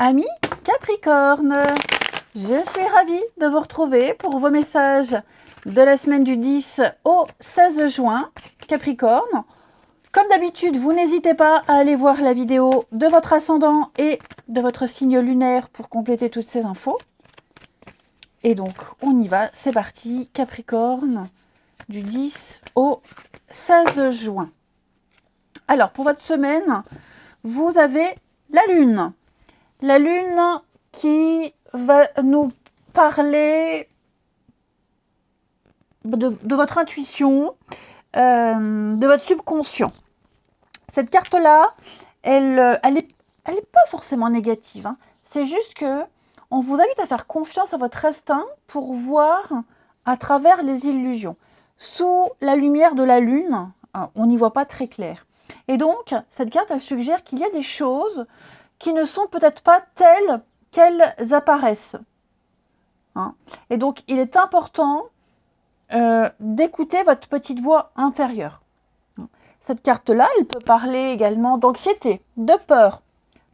Amis Capricorne, je suis ravie de vous retrouver pour vos messages de la semaine du 10 au 16 juin. Capricorne, comme d'habitude, vous n'hésitez pas à aller voir la vidéo de votre ascendant et de votre signe lunaire pour compléter toutes ces infos. Et donc, on y va, c'est parti, Capricorne, du 10 au 16 juin. Alors, pour votre semaine, vous avez la Lune. La Lune qui va nous parler de votre intuition, de votre subconscient. Cette carte-là, elle est pas forcément négative, hein. C'est juste que on vous invite à faire confiance à votre instinct pour voir à travers les illusions. Sous la lumière de la Lune, on n'y voit pas très clair. Et donc, cette carte, elle suggère qu'il y a des choses qui ne sont peut-être pas telles qu'elles apparaissent. Hein. Et donc, il est important d'écouter votre petite voix intérieure. Cette carte-là, elle peut parler également d'anxiété, de peur,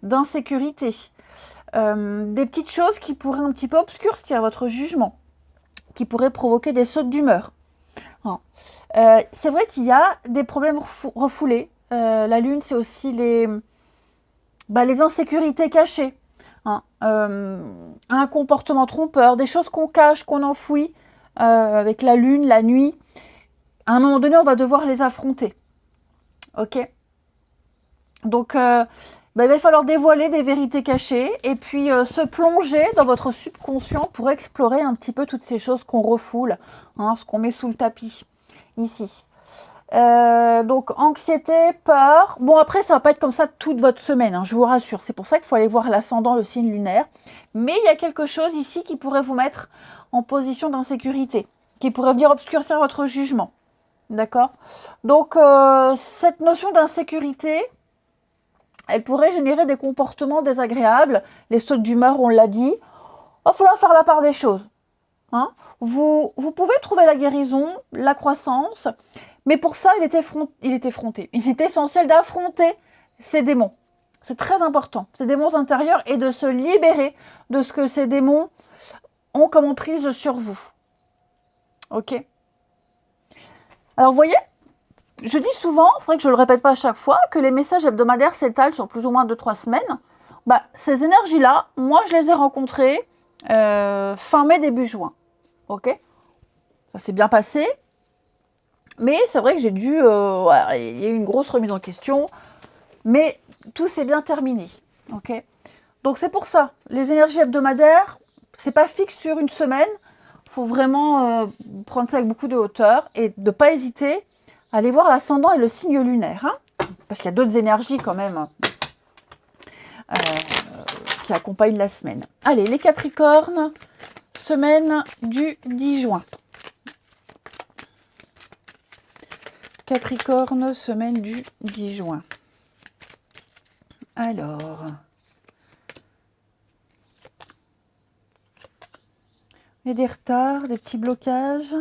d'insécurité, des petites choses qui pourraient un petit peu obscurcir votre jugement, qui pourraient provoquer des sautes d'humeur. Hein. C'est vrai qu'il y a des problèmes refoulés. La Lune, c'est aussi les insécurités cachées, hein, un comportement trompeur, des choses qu'on cache, qu'on enfouit avec la Lune, la nuit. À un moment donné, on va devoir les affronter. Ok ? Donc, il va falloir dévoiler des vérités cachées et puis se plonger dans votre subconscient pour explorer un petit peu toutes ces choses qu'on refoule, hein, ce qu'on met sous le tapis, ici. Donc anxiété, peur. Bon, après ça va pas être comme ça toute votre semaine, hein, je vous rassure. C'est pour ça qu'il faut aller voir l'ascendant, le signe lunaire. Mais il y a quelque chose ici qui pourrait vous mettre en position d'insécurité, qui pourrait venir obscurcir votre jugement. D'accord ? Donc cette notion d'insécurité, elle pourrait générer des comportements désagréables. Les sautes d'humeur, on l'a dit. Il va falloir faire la part des choses. Hein ? Vous pouvez trouver la guérison, la croissance. Mais pour ça, il est essentiel d'affronter ces démons. C'est très important, ces démons intérieurs, et de se libérer de ce que ces démons ont comme emprise sur vous. Ok ? Alors, vous voyez, je dis souvent, c'est vrai que je ne le répète pas à chaque fois, que les messages hebdomadaires s'étalent sur plus ou moins 2-3 semaines. Ces énergies-là, moi, je les ai rencontrées fin mai, début juin. Ok ? Ça s'est bien passé. Mais c'est vrai que j'ai dû... il y a eu une grosse remise en question. Mais tout s'est bien terminé. Ok ? Donc c'est pour ça. Les énergies hebdomadaires, c'est pas fixe sur une semaine. Il faut vraiment prendre ça avec beaucoup de hauteur. Et de ne pas hésiter à aller voir l'ascendant et le signe lunaire. Hein, parce qu'il y a d'autres énergies quand même qui accompagnent la semaine. Allez, les Capricornes, semaine du 10 juin. Capricorne, semaine du 10 juin. Alors, il y a des retards, des petits blocages.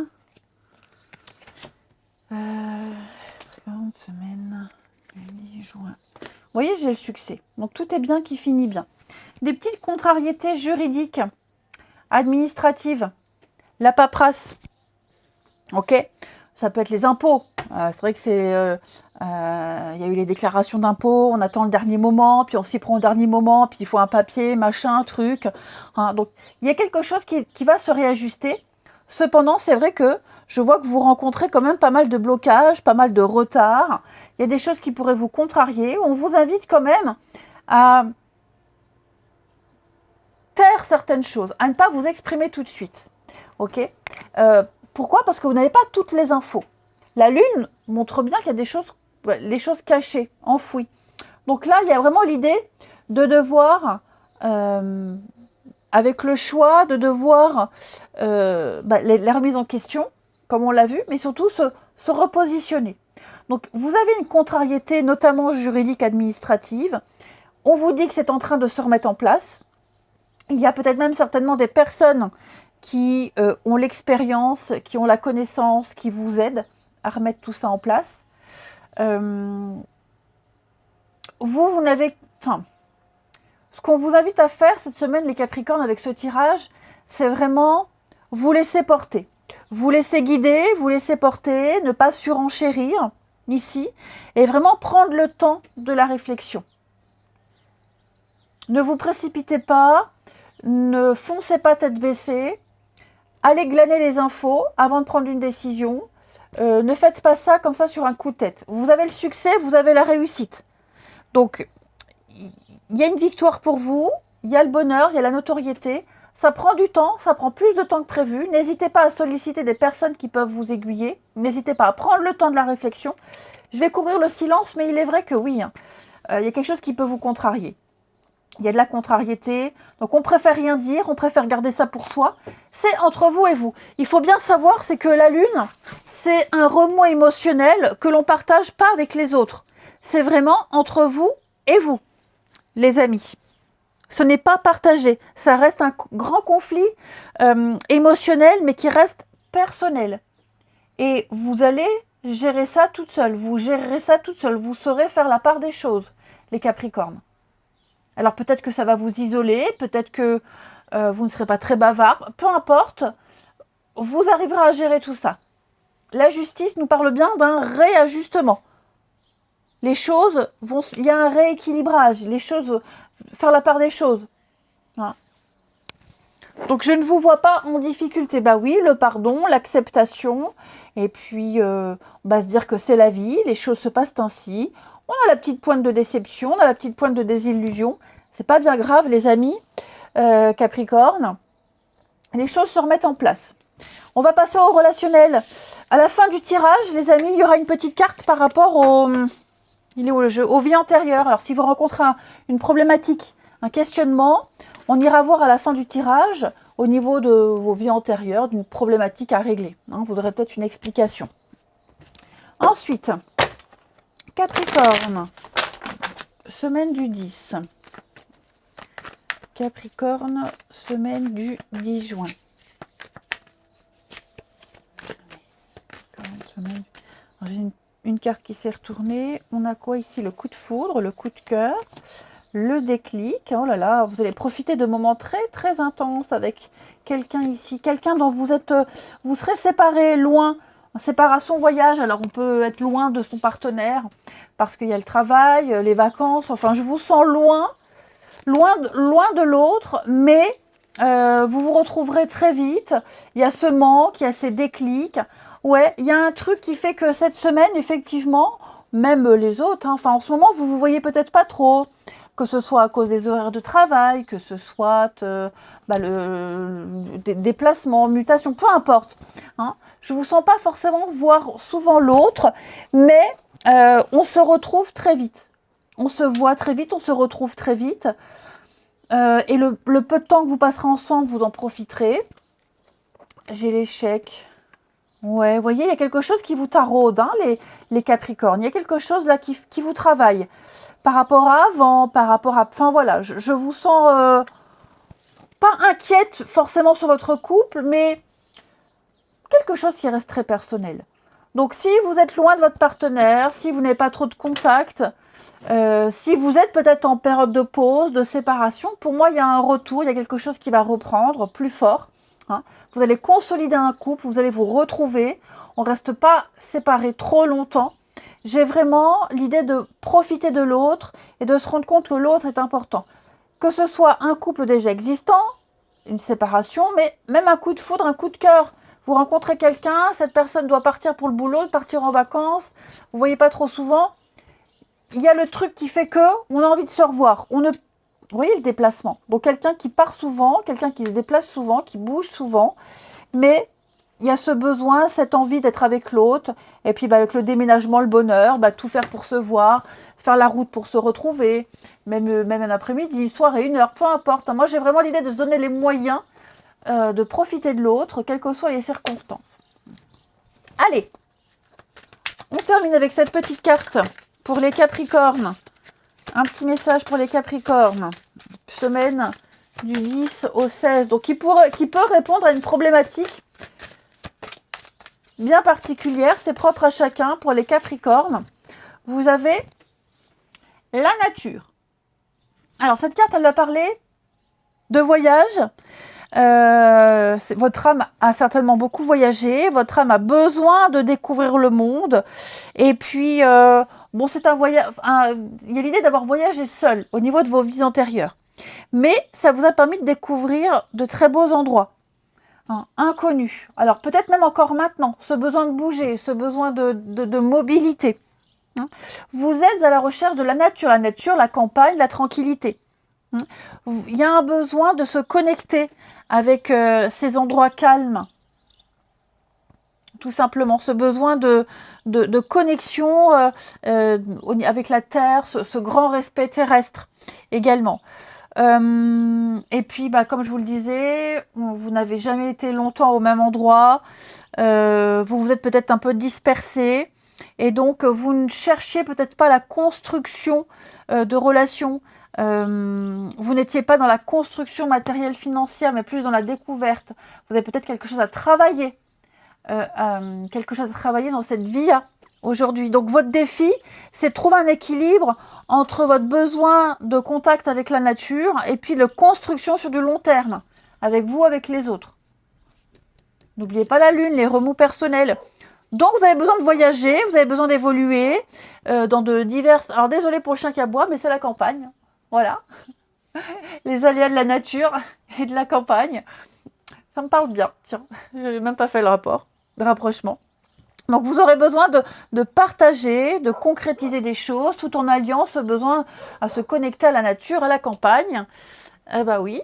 Semaine du 10 juin. Vous voyez, j'ai le succès. Donc, tout est bien qui finit bien. Des petites contrariétés juridiques, administratives, la paperasse. Ok ? Ça peut être les impôts. C'est vrai que c'est... il y a eu les déclarations d'impôts, on attend le dernier moment, puis on s'y prend au dernier moment, puis il faut un papier, machin, truc. Hein, donc, il y a quelque chose qui va se réajuster. Cependant, c'est vrai que je vois que vous rencontrez quand même pas mal de blocages, pas mal de retards. Il y a des choses qui pourraient vous contrarier. On vous invite quand même à taire certaines choses, à ne pas vous exprimer tout de suite. Ok ? Pourquoi ? Parce que vous n'avez pas toutes les infos. La Lune montre bien qu'il y a des choses, les choses cachées, enfouies. Donc là, il y a vraiment l'idée de devoir, avec le choix, de devoir la remise en question, comme on l'a vu, mais surtout se repositionner. Donc vous avez une contrariété, notamment juridique, administrative. On vous dit que c'est en train de se remettre en place. Il y a peut-être même certainement des personnes qui ont l'expérience, qui ont la connaissance, qui vous aident à remettre tout ça en place. Vous n'avez... Enfin, ce qu'on vous invite à faire cette semaine, les Capricornes, avec ce tirage, c'est vraiment vous laisser porter. Vous laisser guider, vous laisser porter, ne pas surenchérir ici, et vraiment prendre le temps de la réflexion. Ne vous précipitez pas, ne foncez pas tête baissée, allez glaner les infos avant de prendre une décision. Ne faites pas ça comme ça sur un coup de tête. Vous avez le succès, vous avez la réussite. Donc, il y a une victoire pour vous, il y a le bonheur, il y a la notoriété. Ça prend du temps, ça prend plus de temps que prévu. N'hésitez pas à solliciter des personnes qui peuvent vous aiguiller. N'hésitez pas à prendre le temps de la réflexion. Je vais couvrir le silence, mais il est vrai que oui, il y a quelque chose qui peut vous contrarier. Il y a de la contrariété, donc on préfère rien dire, on préfère garder ça pour soi. C'est entre vous et vous. Il faut bien savoir, c'est que la lune, c'est un remous émotionnel que l'on ne partage pas avec les autres. C'est vraiment entre vous et vous, les amis. Ce n'est pas partagé. Ça reste un grand conflit émotionnel, mais qui reste personnel. Et vous allez gérer ça toute seule. Vous gérerez ça toute seule. Vous saurez faire la part des choses, les Capricornes. Alors peut-être que ça va vous isoler, peut-être que vous ne serez pas très bavard. Peu importe, vous arriverez à gérer tout ça. La justice nous parle bien d'un réajustement. Les choses vont... Il y a un rééquilibrage. Les choses... Faire la part des choses. Voilà. Donc je ne vous vois pas en difficulté. Bah oui, le pardon, l'acceptation. Et puis, on va se dire que c'est la vie. Les choses se passent ainsi. On a la petite pointe de déception, on a la petite pointe de désillusion. C'est pas bien grave, les amis, Capricorne. Les choses se remettent en place. On va passer au relationnel. À la fin du tirage, les amis, il y aura une petite carte par rapport au... Il est où le jeu? Aux vies antérieures. Alors, si vous rencontrez une problématique, un questionnement, on ira voir à la fin du tirage, au niveau de vos vies antérieures, d'une problématique à régler. Vous aurez peut-être une explication. Ensuite... Capricorne, semaine du 10. Capricorne, semaine du 10 juin. J'ai une carte qui s'est retournée. On a quoi ici? Le coup de foudre, le coup de cœur, le déclic. Oh là là, vous allez profiter de moments très très intenses avec quelqu'un ici. Quelqu'un dont vous serez séparés, loin. Séparation, voyage, alors on peut être loin de son partenaire parce qu'il y a le travail, les vacances, enfin je vous sens loin de l'autre, mais vous vous retrouverez très vite. Il y a ce manque, il y a ces déclics. Ouais, il y a un truc qui fait que cette semaine, effectivement, même les autres, enfin en ce moment, vous vous voyez peut-être pas trop, que ce soit à cause des horaires de travail, que ce soit des déplacements, mutations, peu importe. Je ne vous sens pas forcément voir souvent l'autre, mais on se retrouve très vite. On se voit très vite, on se retrouve très vite. Et le peu de temps que vous passerez ensemble, vous en profiterez. J'ai l'échec. Ouais, vous voyez, il y a quelque chose qui vous taraude, les Capricornes. Il y a quelque chose là qui vous travaille. Par rapport à avant, par rapport à... Enfin voilà, je vous sens pas inquiète forcément sur votre couple, mais quelque chose qui reste très personnel. Donc si vous êtes loin de votre partenaire, si vous n'avez pas trop de contact, si vous êtes peut-être en période de pause, de séparation, pour moi il y a un retour, il y a quelque chose qui va reprendre plus fort. Vous allez consolider un couple, vous allez vous retrouver, on ne reste pas séparés trop longtemps. J'ai vraiment l'idée de profiter de l'autre et de se rendre compte que l'autre est important. Que ce soit un couple déjà existant, une séparation, mais même un coup de foudre, un coup de cœur. Vous rencontrez quelqu'un, cette personne doit partir pour le boulot, partir en vacances, vous ne voyez pas trop souvent. Il y a le truc qui fait que on a envie de se revoir. Vous voyez le déplacement. Donc quelqu'un qui part souvent, quelqu'un qui se déplace souvent, qui bouge souvent, mais il y a ce besoin, cette envie d'être avec l'autre. Et puis avec le déménagement, le bonheur, tout faire pour se voir, faire la route pour se retrouver, même un après-midi, une soirée, une heure, peu importe. Moi j'ai vraiment l'idée de se donner les moyens de profiter de l'autre, quelles que soient les circonstances. Allez, on termine avec cette petite carte pour les Capricornes. Un petit message pour les Capricornes. Semaine du 10 au 16. Donc, qui peut répondre à une problématique bien particulière. C'est propre à chacun. Pour les Capricornes, vous avez la nature. Alors, cette carte, elle va parler de voyage. Votre âme a certainement beaucoup voyagé, votre âme a besoin de découvrir le monde. Et puis, bon, c'est un voyage. Il y a l'idée d'avoir voyagé seul au niveau de vos vies antérieures. Mais ça vous a permis de découvrir de très beaux endroits, hein, inconnus. Alors, peut-être même encore maintenant, ce besoin de bouger, ce besoin de mobilité. Hein. Vous êtes à la recherche de la nature, la campagne, la tranquillité. Il y a un besoin de se connecter avec ces endroits calmes, tout simplement. Ce besoin de connexion avec la terre, ce grand respect terrestre également. Et puis, bah, comme je vous le disais, vous n'avez jamais été longtemps au même endroit. Vous vous êtes peut-être un peu dispersé. Et donc, vous ne cherchiez peut-être pas la construction de relations. Vous n'étiez pas dans la construction matérielle financière, mais plus dans la découverte. Vous avez peut-être quelque chose à travailler. Dans cette vie aujourd'hui. Donc, votre défi, c'est de trouver un équilibre entre votre besoin de contact avec la nature et puis la construction sur du long terme, avec vous, avec les autres. N'oubliez pas la lune, les remous personnels. Donc, vous avez besoin de voyager, vous avez besoin d'évoluer dans de diverses... Alors, désolé pour le chien qui aboie, mais c'est la campagne. Voilà. Les aléas de la nature et de la campagne. Ça me parle bien. Tiens, je n'ai même pas fait le rapport de rapprochement. Donc, vous aurez besoin de partager, de concrétiser des choses, tout en alliant ce besoin à se connecter à la nature, à la campagne. Eh ben oui,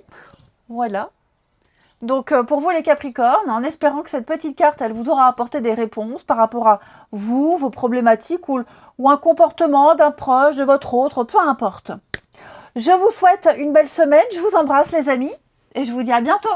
voilà. Donc, pour vous les Capricornes, en espérant que cette petite carte, elle vous aura apporté des réponses par rapport à vous, vos problématiques ou un comportement d'un proche, de votre autre, peu importe. Je vous souhaite une belle semaine, je vous embrasse les amis et je vous dis à bientôt.